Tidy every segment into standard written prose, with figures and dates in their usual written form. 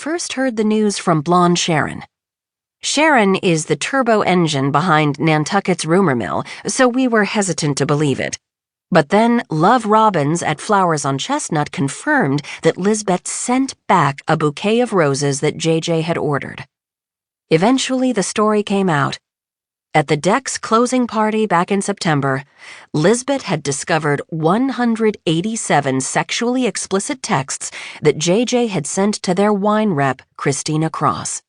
first heard the news from blonde Sharon. Sharon is the turbo engine behind Nantucket's rumor mill, so we were hesitant to believe it. But then Love Robbins at Flowers on Chestnut confirmed that Lisbeth sent back a bouquet of roses that JJ had ordered. Eventually, the story came out. At the deck's closing party back in September, Lisbeth had discovered 187 sexually explicit texts that JJ had sent to their wine rep, Christina Cross.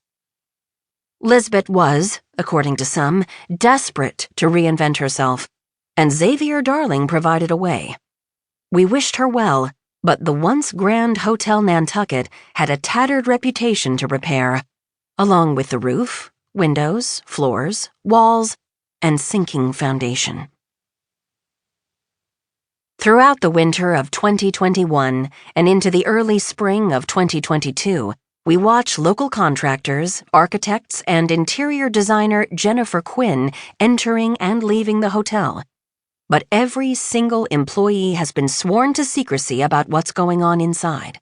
Lisbeth was, according to some, desperate to reinvent herself, and Xavier Darling provided a way. We wished her well, but the once grand Hotel Nantucket had a tattered reputation to repair, along with the roof, windows, floors, walls, and sinking foundation. Throughout the winter of 2021 and into the early spring of 2022, we watch local contractors, architects, and interior designer Jennifer Quinn entering and leaving the hotel. But every single employee has been sworn to secrecy about what's going on inside.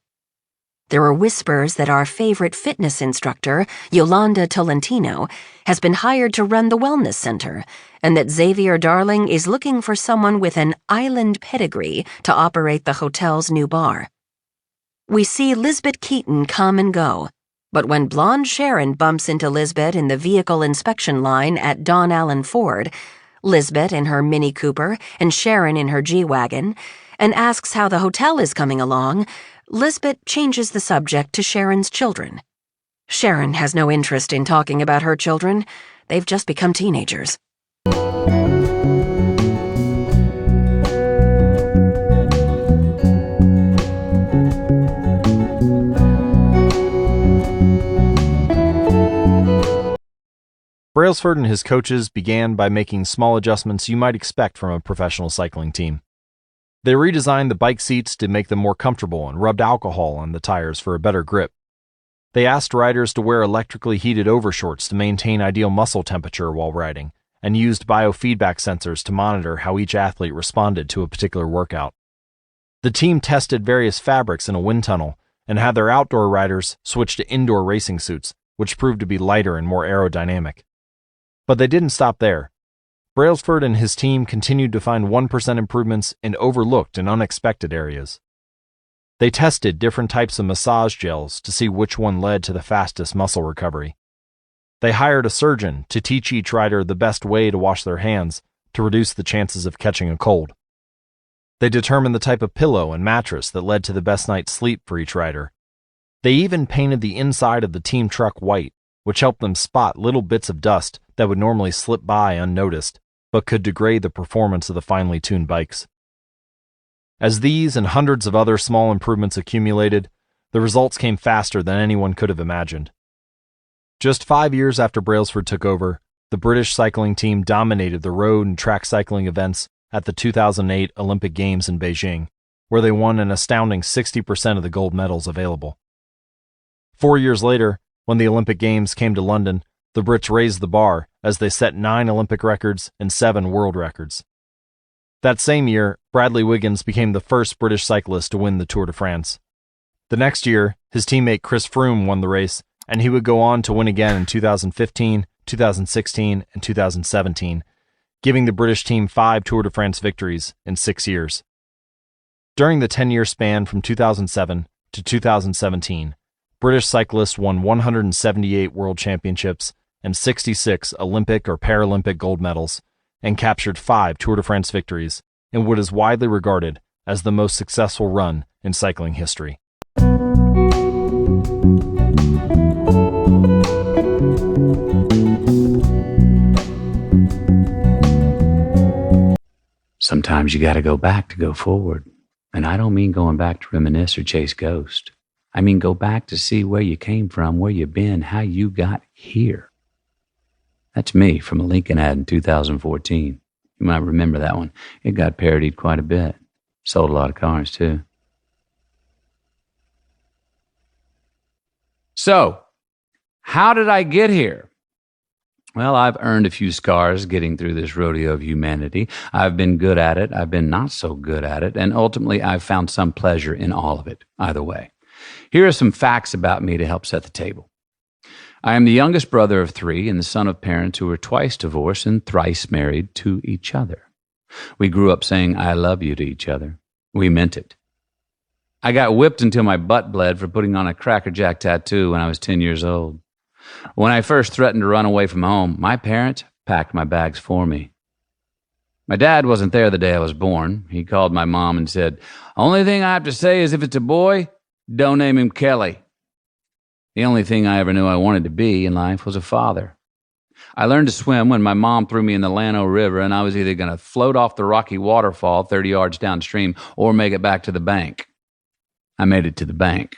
There are whispers that our favorite fitness instructor, Yolanda Tolentino, has been hired to run the wellness center, and that Xavier Darling is looking for someone with an island pedigree to operate the hotel's new bar. We see Lisbeth Keaton come and go, but when blonde Sharon bumps into Lisbeth in the vehicle inspection line at Don Allen Ford, Lisbeth in her Mini Cooper and Sharon in her G-Wagon, and asks how the hotel is coming along, Lisbeth changes the subject to Sharon's children. Sharon has no interest in talking about her children. They've just become teenagers. Brailsford and his coaches began by making small adjustments you might expect from a professional cycling team. They redesigned the bike seats to make them more comfortable and rubbed alcohol on the tires for a better grip. They asked riders to wear electrically heated overshorts to maintain ideal muscle temperature while riding, and used biofeedback sensors to monitor how each athlete responded to a particular workout. The team tested various fabrics in a wind tunnel and had their outdoor riders switch to indoor racing suits, which proved to be lighter and more aerodynamic. But they didn't stop there. Brailsford and his team continued to find 1% improvements in overlooked and unexpected areas. They tested different types of massage gels to see which one led to the fastest muscle recovery. They hired a surgeon to teach each rider the best way to wash their hands to reduce the chances of catching a cold. They determined the type of pillow and mattress that led to the best night's sleep for each rider. They even painted the inside of the team truck white, which helped them spot little bits of dust that would normally slip by unnoticed, but could degrade the performance of the finely tuned bikes. As these and hundreds of other small improvements accumulated, the results came faster than anyone could have imagined. Just 5 years after Brailsford took over, the British cycling team dominated the road and track cycling events at the 2008 Olympic Games in Beijing, where they won an astounding 60% of the gold medals available. 4 years later, when the Olympic Games came to London, the Brits raised the bar as they set 9 Olympic records and 7 world records. That same year, Bradley Wiggins became the first British cyclist to win the Tour de France. The next year, his teammate Chris Froome won the race, and he would go on to win again in 2015, 2016, and 2017, giving the British team 5 Tour de France victories in 6 years. During the 10-year span from 2007 to 2017, British cyclists won 178 world championships and 66 Olympic or Paralympic gold medals, and captured 5 Tour de France victories in what is widely regarded as the most successful run in cycling history. Sometimes you got to go back to go forward. And I don't mean going back to reminisce or chase ghosts. I mean go back to see where you came from, where you've been, how you got here. That's me from a Lincoln ad in 2014. You might remember that one. It got parodied quite a bit. Sold a lot of cars, too. So, how did I get here? Well, I've earned a few scars getting through this rodeo of humanity. I've been good at it. I've been not so good at it. And ultimately, I've found some pleasure in all of it, either way. Here are some facts about me to help set the table. I am the youngest brother of 3 and the son of parents who were twice divorced and thrice married to each other. We grew up saying, "I love you" to each other. We meant it. I got whipped until my butt bled for putting on a Cracker Jack tattoo when I was 10 years old. When I first threatened to run away from home, my parents packed my bags for me. My dad wasn't there the day I was born. He called my mom and said, "Only thing I have to say is if it's a boy, don't name him Kelly." The only thing I ever knew I wanted to be in life was a father. I learned to swim when my mom threw me in the Llano River, and I was either going to float off the rocky waterfall 30 yards downstream or make it back to the bank. I made it to the bank.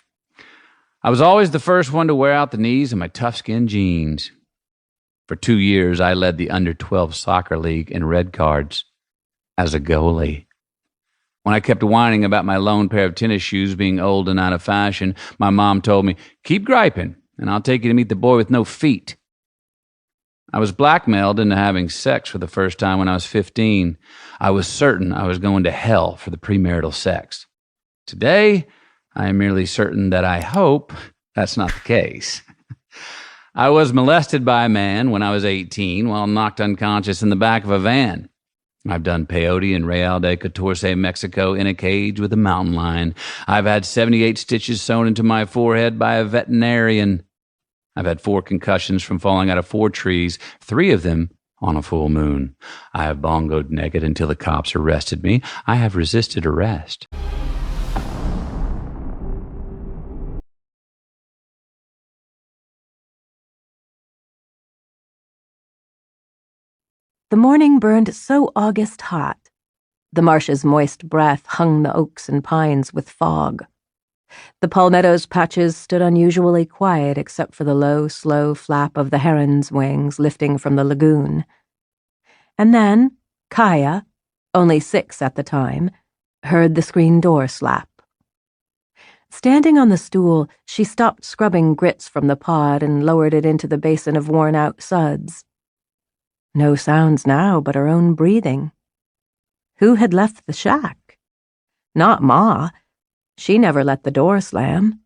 I was always the first one to wear out the knees in my tough-skin jeans. For 2 years, I led the under-12 soccer league in red cards as a goalie. When I kept whining about my lone pair of tennis shoes being old and out of fashion, my mom told me, "Keep griping, and I'll take you to meet the boy with no feet." I was blackmailed into having sex for the first time when I was 15. I was certain I was going to hell for the premarital sex. Today, I am merely certain that I hope that's not the case. I was molested by a man when I was 18 while knocked unconscious in the back of a van. I've done peyote in Real de Catorce, Mexico in a cage with a mountain lion. I've had 78 stitches sewn into my forehead by a veterinarian. I've had 4 concussions from falling out of 4 trees, 3 of them on a full moon. I have bongoed naked until the cops arrested me. I have resisted arrest. The morning burned so August hot. The marsh's moist breath hung the oaks and pines with fog. The palmetto's patches stood unusually quiet except for the low, slow flap of the heron's wings lifting from the lagoon. And then Kaya, only 6 at the time, heard the screen door slap. Standing on the stool, she stopped scrubbing grits from the pod and lowered it into the basin of worn-out suds. No sounds now but her own breathing. Who had left the shack? Not Ma. She never let the door slam.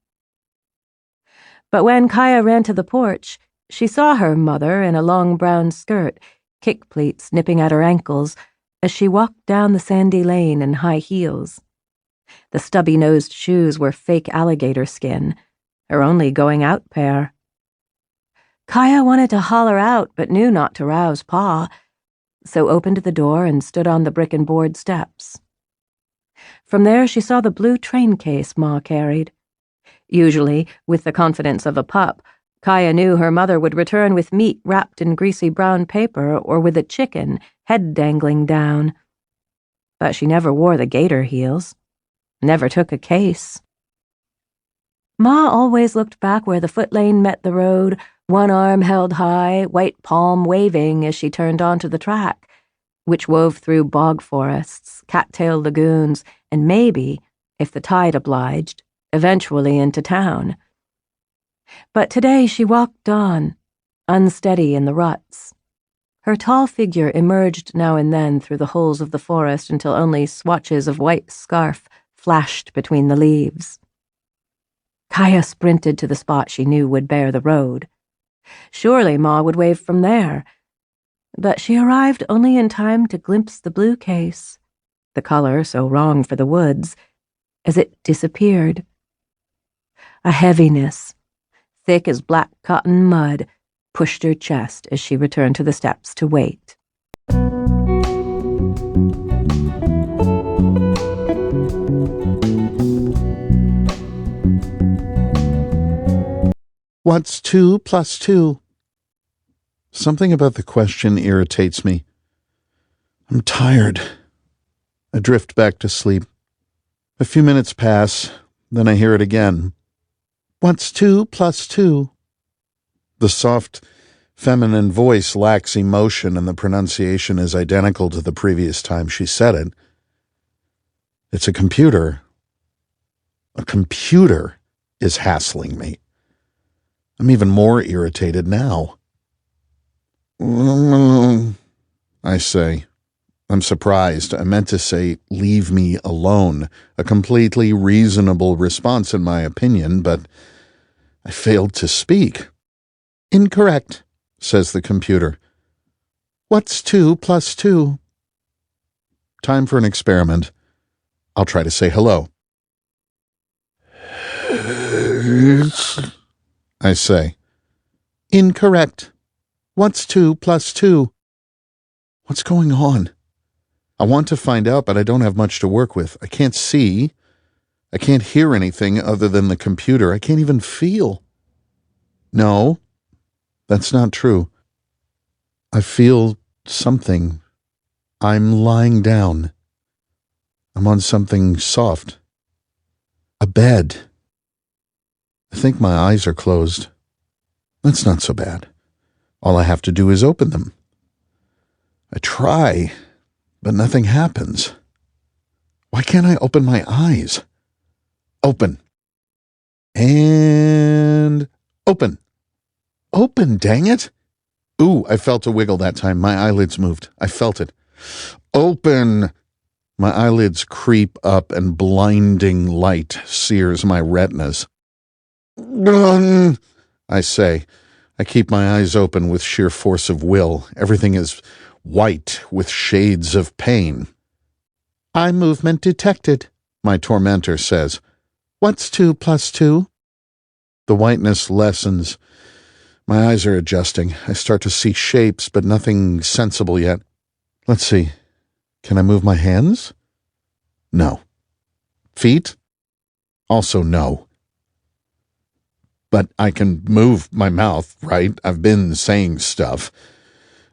But when Kaya ran to the porch, she saw her mother in a long brown skirt, kick pleats nipping at her ankles, as she walked down the sandy lane in high heels. The stubby-nosed shoes were fake alligator skin, her only going-out pair. Kaya wanted to holler out, but knew not to rouse Pa, so opened the door and stood on the brick-and-board steps. From there she saw the blue train case Ma carried. Usually, with the confidence of a pup, Kaya knew her mother would return with meat wrapped in greasy brown paper or with a chicken, head dangling down. But she never wore the gator heels, never took a case. Ma always looked back where the foot lane met the road, one arm held high, white palm waving as she turned onto the track, which wove through bog forests, cattail lagoons, and maybe, if the tide obliged, eventually into town. But today she walked on, unsteady in the ruts. Her tall figure emerged now and then through the holes of the forest until only swatches of white scarf flashed between the leaves. Kaya sprinted to the spot she knew would bear the road. Surely Ma would wave from there. But she arrived only in time to glimpse the blue case, the color so wrong for the woods, as it disappeared. A heaviness, thick as black cotton mud, pushed her chest as she returned to the steps to wait. What's 2 + 2? Something about the question irritates me. I'm tired. I drift back to sleep. A few minutes pass, then I hear it again. What's 2 + 2? The soft, feminine voice lacks emotion and the pronunciation is identical to the previous time she said it. It's a computer. A computer is hassling me. I'm even more irritated now. I say, I'm surprised. I meant to say, leave me alone. A completely reasonable response, in my opinion, but I failed to speak. Incorrect, says the computer. What's 2 plus 2? Time for an experiment. I'll try to say hello. I say. Incorrect. What's 2 plus 2? What's going on? I want to find out, but I don't have much to work with. I can't see. I can't hear anything other than the computer. I can't even feel. No, that's not true. I feel something. I'm lying down. I'm on something soft. A bed. I think my eyes are closed. That's not so bad. All I have to do is open them. I try, but nothing happens. Why can't I open my eyes? Open. And open. Open, dang it. Ooh, I felt a wiggle that time. My eyelids moved. I felt it. Open. My eyelids creep up and blinding light sears my retinas. I say. I keep my eyes open with sheer force of will. Everything is white with shades of pain. Eye movement detected, my tormentor says. What's 2 plus 2? The whiteness lessens. My eyes are adjusting. I start to see shapes, but nothing sensible yet. Let's see. Can I move my hands? No. Feet? Also no. But I can move my mouth, right? I've been saying stuff.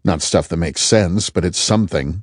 Not stuff that makes sense, but it's something.